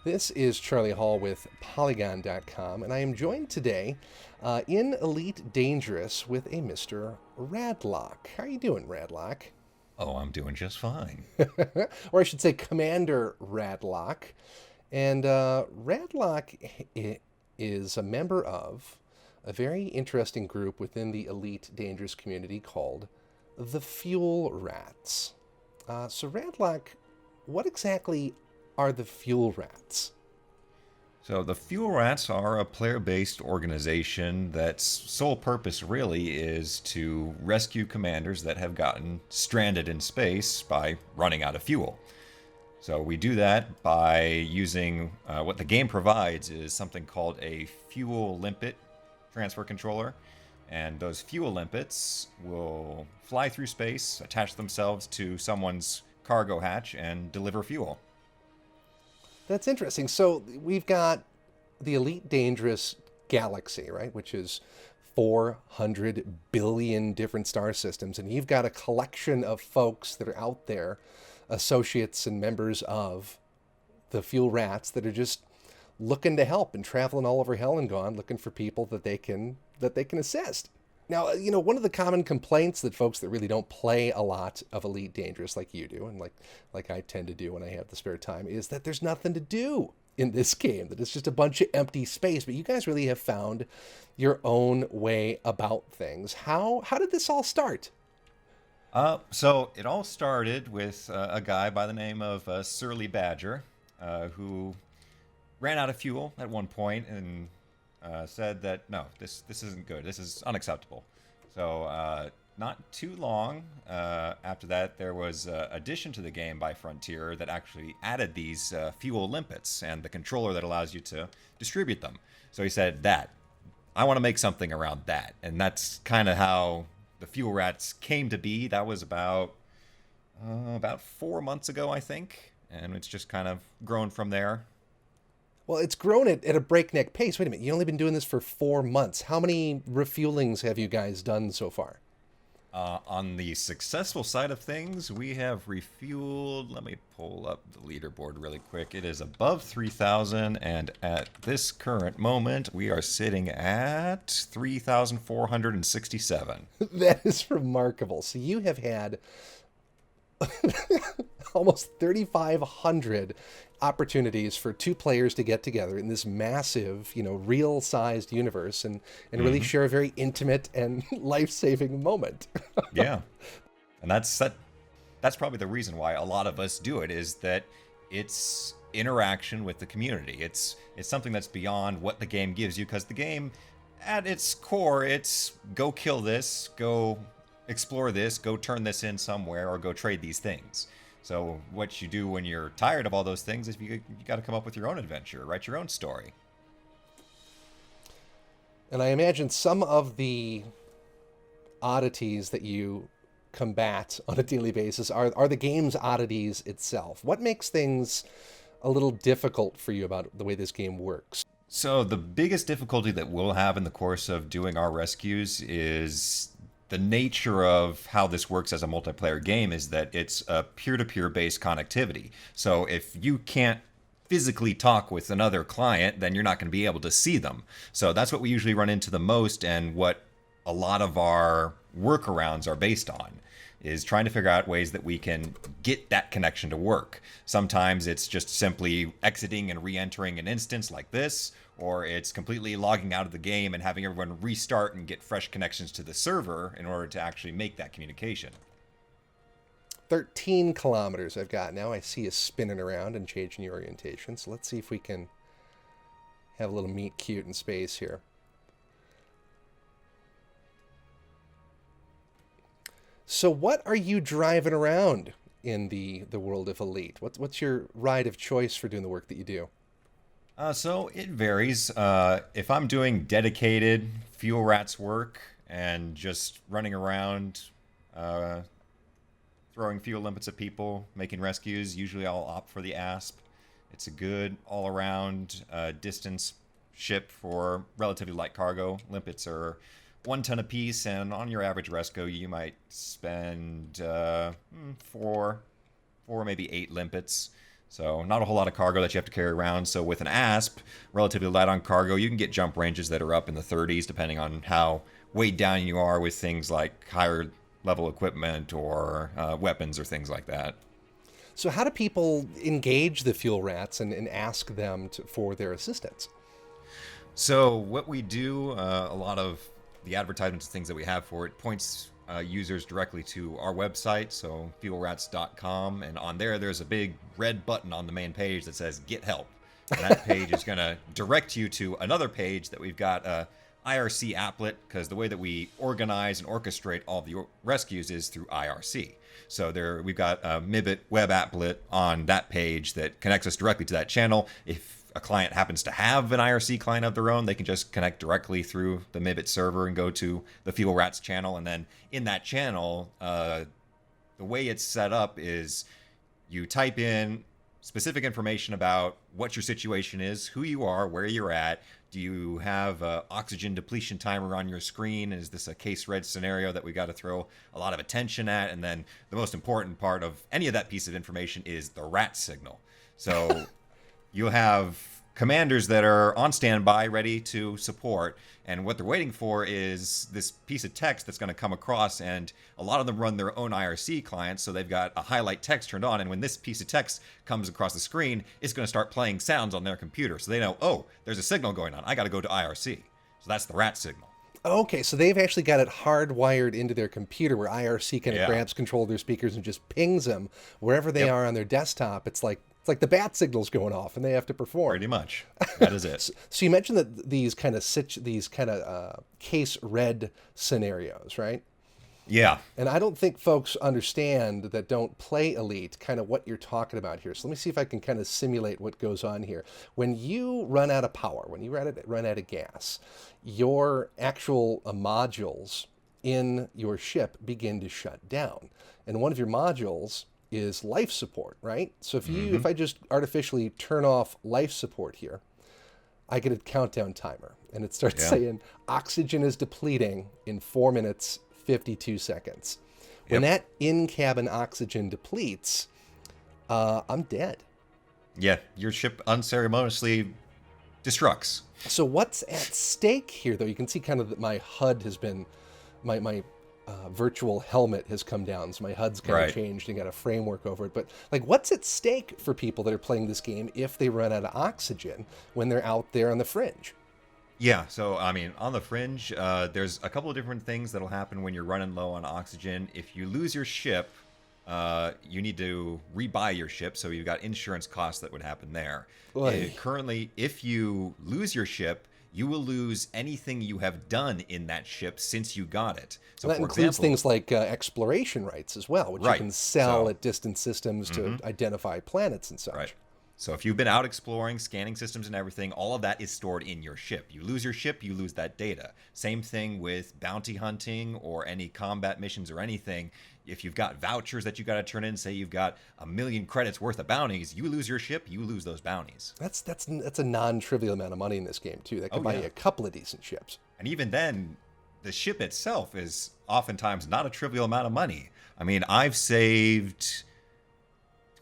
This is Charlie Hall with Polygon.com, and I am joined today in Elite Dangerous with a Mr. RadLock. How are you doing, RadLock? Oh, I'm doing just fine. Or I should say Commander RadLock. And RadLock is a member of a very interesting group within the Elite Dangerous community called the Fuel Rats. So, RadLock, what exactly are the Fuel Rats? So, the Fuel Rats are a player based organization that's sole purpose really is to rescue commanders that have gotten stranded in space by running out of fuel. So, we do that by using what the game provides is something called a fuel limpet transfer controller. And those fuel limpets will fly through space, attach themselves to someone's cargo hatch, and deliver fuel. That's interesting. So we've got the Elite Dangerous galaxy, right, which is 400 billion different star systems. And you've got a collection of folks that are out there, associates and members of the Fuel Rats that are just looking to help and traveling all over hell and gone, looking for people that they can assist. Now, one of the common complaints that folks that really don't play a lot of Elite Dangerous like you do, and like I tend to do when I have the spare time, is that there's nothing to do in this game, that it's just a bunch of empty space. But you guys really have found your own way about things. How did this all start? So it all started with a guy by the name of Surly Badger, who ran out of fuel at one point and said that no, this isn't good. This is unacceptable. So not too long after that, there was addition to the game by Frontier that actually added these fuel limpets and the controller that allows you to distribute them. So he said that I want to make something around that, and that's kind of how the Fuel Rats came to be. That was about 4 months ago, I think, and it's just kind of grown from there. Well, it's grown at a breakneck pace. Wait a minute, you've only been doing this for 4 months. How many refuelings have you guys done so far? On the successful side of things, we have refueled. Let me pull up the leaderboard really quick. It is above 3,000, and at this current moment, we are sitting at 3,467. That is remarkable. So you have had almost 3,500 opportunities for two players to get together in this massive, real-sized universe and really Hmm. share a very intimate and life-saving moment. Yeah, and that's probably the reason why a lot of us do it is that it's interaction with the community. It's something that's beyond what the game gives you because the game at its core it's go kill this, go explore this, go turn this in somewhere or go trade these things. So what you do when you're tired of all those things is you got to come up with your own adventure, write your own story. And I imagine some of the oddities that you combat on a daily basis are the game's oddities itself. What makes things a little difficult for you about the way this game works? So the biggest difficulty that we'll have in the course of doing our rescues is the nature of how this works as a multiplayer game is that it's a peer-to-peer based connectivity. So if you can't physically talk with another client, then you're not going to be able to see them. So that's what we usually run into the most and what a lot of our workarounds are based on is trying to figure out ways that we can get that connection to work. Sometimes it's just simply exiting and re-entering an instance like this, or it's completely logging out of the game and having everyone restart and get fresh connections to the server in order to actually make that communication. 13 kilometers I've got now. I see you spinning around and changing your orientation. So let's see if we can have a little meet cute in space here. So what are you driving around in the world of Elite? What's your ride of choice for doing the work that you do? So it varies. If I'm doing dedicated fuel rats work and just running around uh, throwing fuel limpets at people, making rescues, usually I'll opt for the ASP. It's a good all around distance ship for relatively light cargo. Limpets are 1 ton apiece, and on your average rescue, you might spend four, maybe 8 limpets. So not a whole lot of cargo that you have to carry around. So with an asp, relatively light on cargo, you can get jump ranges that are up in the 30s, depending on how weighed down you are with things like higher level equipment or weapons or things like that. So how do people engage the fuel rats and ask them for their assistance? So what we do, a lot of the advertisements and things that we have for it points users directly to our website, so fuelrats.com, and on there's a big red button on the main page that says Get Help. And that page is going to direct you to another page that we've got IRC applet, because the way that we organize and orchestrate all the rescues is through IRC. So we've got a Mibit web applet on that page that connects us directly to that channel. If a client happens to have an IRC client of their own, they can just connect directly through the Mibit server and go to the Fuel Rats channel. And then in that channel, the way it's set up is you type in specific information about what your situation is, who you are, where you're at. Do you have an oxygen depletion timer on your screen? Is this a case red scenario that we got to throw a lot of attention at? And then the most important part of any of that piece of information is the rat signal. So you'll have commanders that are on standby, ready to support, and what they're waiting for is this piece of text that's going to come across, and a lot of them run their own IRC clients, so they've got a highlight text turned on, and when this piece of text comes across the screen, it's going to start playing sounds on their computer, so they know, oh, there's a signal going on, I got to go to IRC. So that's the rat signal. Okay, so they've actually got it hardwired into their computer where IRC kind of grabs control of their speakers and just pings them wherever they are on their desktop. It's like the bat signal's going off, and they have to perform. Pretty much, that is it. So you mentioned that these kind of case red scenarios, right? Yeah. And I don't think folks understand that don't play Elite kind of what you're talking about here. So let me see if I can kind of simulate what goes on here. When you run out of power, when you run out of gas, your actual modules in your ship begin to shut down. And one of your modules is life support, right? So if I just artificially turn off life support here, I get a countdown timer, and it starts saying oxygen is depleting in 4 minutes 52 seconds. When that in-cabin oxygen depletes, I'm dead. Yeah, your ship unceremoniously destructs. So what's at stake here, though? You can see kind of that my HUD has been, my virtual helmet has come down, so my HUD's kind of changed and got a framework over it. But like, what's at stake for people that are playing this game if they run out of oxygen when they're out there on the fringe? Yeah, so I mean, on the fringe, there's a couple of different things that'll happen when you're running low on oxygen. If you lose your ship, you need to rebuy your ship, so you've got insurance costs that would happen there. Currently, if you lose your ship, you will lose anything you have done in that ship since you got it. So that includes things like exploration rights as well, which you can sell at distant systems to identify planets and such. Right. So if you've been out exploring, scanning systems and everything, all of that is stored in your ship. You lose your ship, you lose that data. Same thing with bounty hunting or any combat missions or anything. If you've got vouchers that you got to turn in, say you've got 1 million credits worth of bounties, you lose your ship, you lose those bounties. That's a non-trivial amount of money in this game too. That can buy you a couple of decent ships. And even then, the ship itself is oftentimes not a trivial amount of money. I mean, I've saved...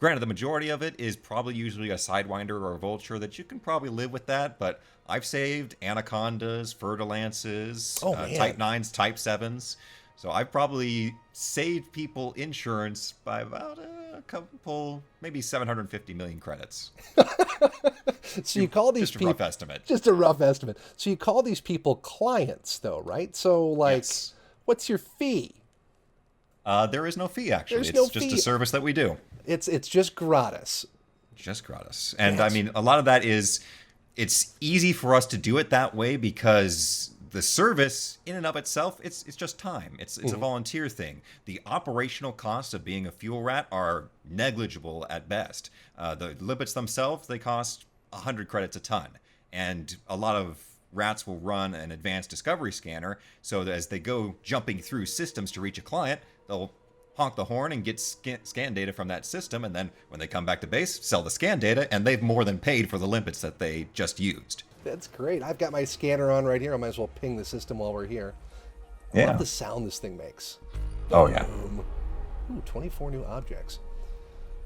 Granted, the majority of it is probably usually a Sidewinder or a Vulture that you can probably live with that, but I've saved Anacondas, Fer-de-Lances, Type 9s, Type 7s. So I've probably saved people insurance by about a couple, maybe 750 million credits. So you call these people... Just a rough estimate. Just a rough estimate. So you call these people clients, though, right? So, like, what's your fee? There is no fee, actually. It's just a service that we do. It's just gratis. Just gratis. And I mean, a lot of that is, it's easy for us to do it that way because the service in and of itself, it's just time. It's a volunteer thing. The operational costs of being a fuel rat are negligible at best. The limpets themselves, they cost 100 credits a ton. And a lot of rats will run an advanced discovery scanner, so that as they go jumping through systems to reach a client, they'll honk the horn and get scan data from that system, and then when they come back to base, sell the scan data, and they've more than paid for the limpets that they just used. That's great. I've got my scanner on right here. I might as well ping the system while we're here. I love the sound this thing makes. Oh, yeah. Ooh, 24 new objects.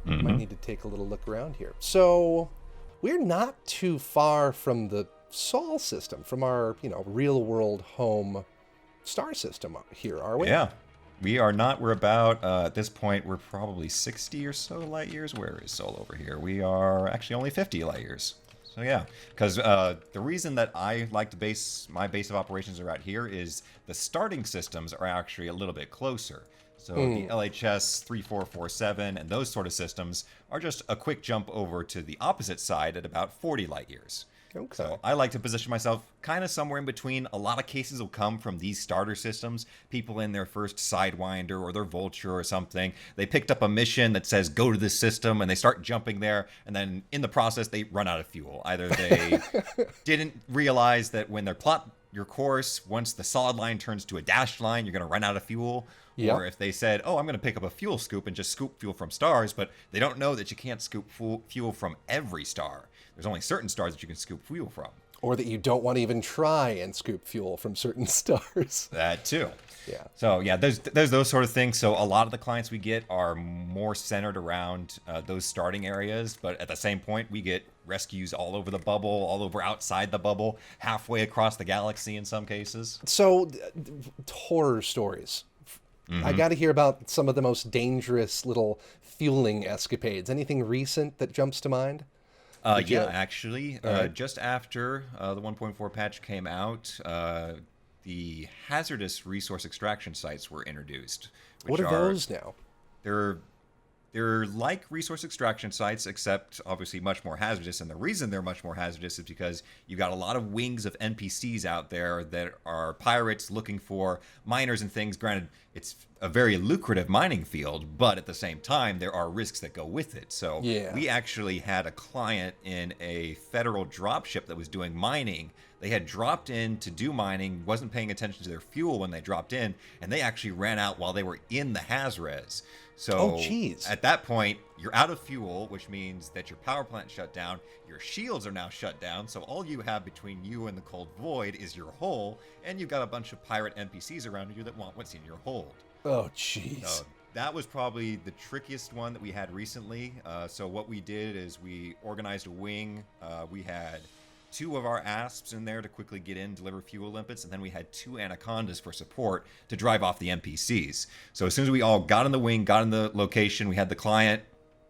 Might need to take a little look around here. So we're not too far from the Sol system, from our, real world home star system here, are we? Yeah, we are not. We're about, at this point, we're probably 60 or so light years. Where is Sol over here? We are actually only 50 light years. So yeah, because the reason that I like to base my base of operations around here is the starting systems are actually a little bit closer. So the LHS 3447 and those sort of systems are just a quick jump over to the opposite side at about 40 light years. Okay. So I like to position myself kind of somewhere in between. A lot of cases will come from these starter systems. People in their first Sidewinder or their Vulture or something, they picked up a mission that says go to this system, and they start jumping there, and then in the process they run out of fuel. Either they didn't realize that when they plot your course, once the solid line turns to a dashed line, you're going to run out of fuel. Yep. Or if they said, oh, I'm going to pick up a fuel scoop and just scoop fuel from stars, but they don't know that you can't scoop fuel from every star. There's only certain stars that you can scoop fuel from. Or that you don't want to even try and scoop fuel from certain stars. That too. Yeah. So yeah, there's those sort of things. So a lot of the clients we get are more centered around those starting areas, but at the same point, we get rescues all over the bubble, all over outside the bubble, halfway across the galaxy in some cases. So, horror stories. I got to hear about some of the most dangerous little fueling escapades. Anything recent that jumps to mind? Actually, just after the 1.4 patch came out, the hazardous resource extraction sites were introduced. What are those now? They're like resource extraction sites, except obviously much more hazardous. And the reason they're much more hazardous is because you've got a lot of wings of NPCs out there that are pirates looking for miners and things. Granted, it's a very lucrative mining field, but at the same time, there are risks that go with it. So we actually had a client in a federal dropship that was doing mining. They had dropped in to do mining, wasn't paying attention to their fuel when they dropped in, and they actually ran out while they were in the haz-res. So at that point, you're out of fuel, which means that your power plant shut down. Your shields are now shut down. So all you have between you and the cold void is your hull, and you've got a bunch of pirate NPCs around you that want what's in your hold. Oh, jeez. So that was probably the trickiest one that we had recently. So what we did is we organized a wing. We had 2 of our asps in there to quickly get in, deliver fuel limpets, and then we had 2 anacondas for support to drive off the NPCs. So as soon as we all got in the wing, got in the location, we had the client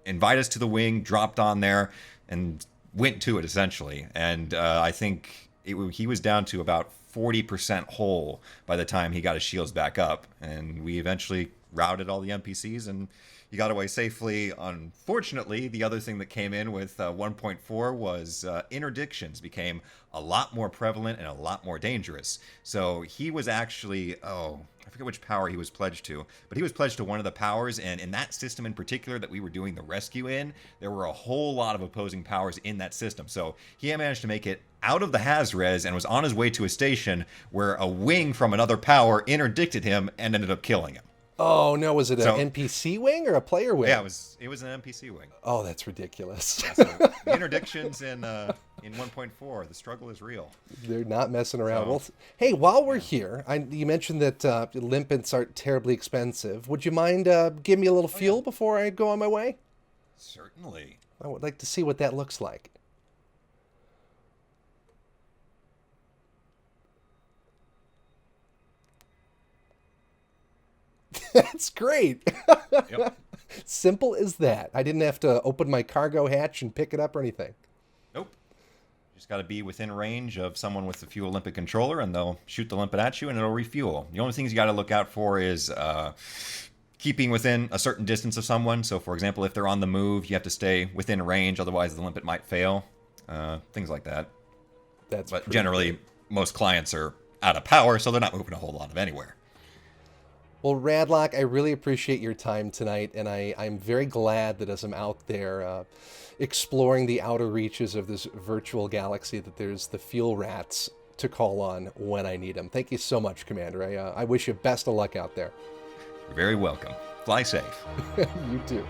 invite us to the wing, dropped on there, and went to it essentially. And I think he was down to about 40% whole by the time he got his shields back up, and we eventually routed all the NPCs and he got away safely. Unfortunately, the other thing that came in with 1.4 was interdictions became a lot more prevalent and a lot more dangerous. So he was actually, I forget which power he was pledged to, but he was pledged to one of the powers, and in that system in particular that we were doing the rescue in, there were a whole lot of opposing powers in that system. So he managed to make it out of the haz-res and was on his way to a station where a wing from another power interdicted him and ended up killing him. Oh, no. Was it an NPC wing or a player wing? Yeah, it was an NPC wing. Oh, that's ridiculous. Yeah, so the interdictions in 1.4, the struggle is real. They're not messing around. Well, hey, while we're here, you mentioned that limpets aren't terribly expensive. Would you mind giving me a little fuel before I go on my way? Certainly. I would like to see what that looks like. That's great. Yep. Simple as that. I didn't have to open my cargo hatch and pick it up or anything. Nope. Just got to be within range of someone with the fuel limpet controller, and they'll shoot the limpet at you, and it'll refuel. The only things you got to look out for is keeping within a certain distance of someone. So, for example, if they're on the move, you have to stay within range, otherwise the limpet might fail. Things like that. But generally, most clients are out of power, so they're not moving a whole lot of anywhere. Well, RadLock, I really appreciate your time tonight, and I'm very glad that as I'm out there exploring the outer reaches of this virtual galaxy, that there's the fuel rats to call on when I need them. Thank you so much, Commander. I wish you best of luck out there. You're very welcome. Fly safe. You too.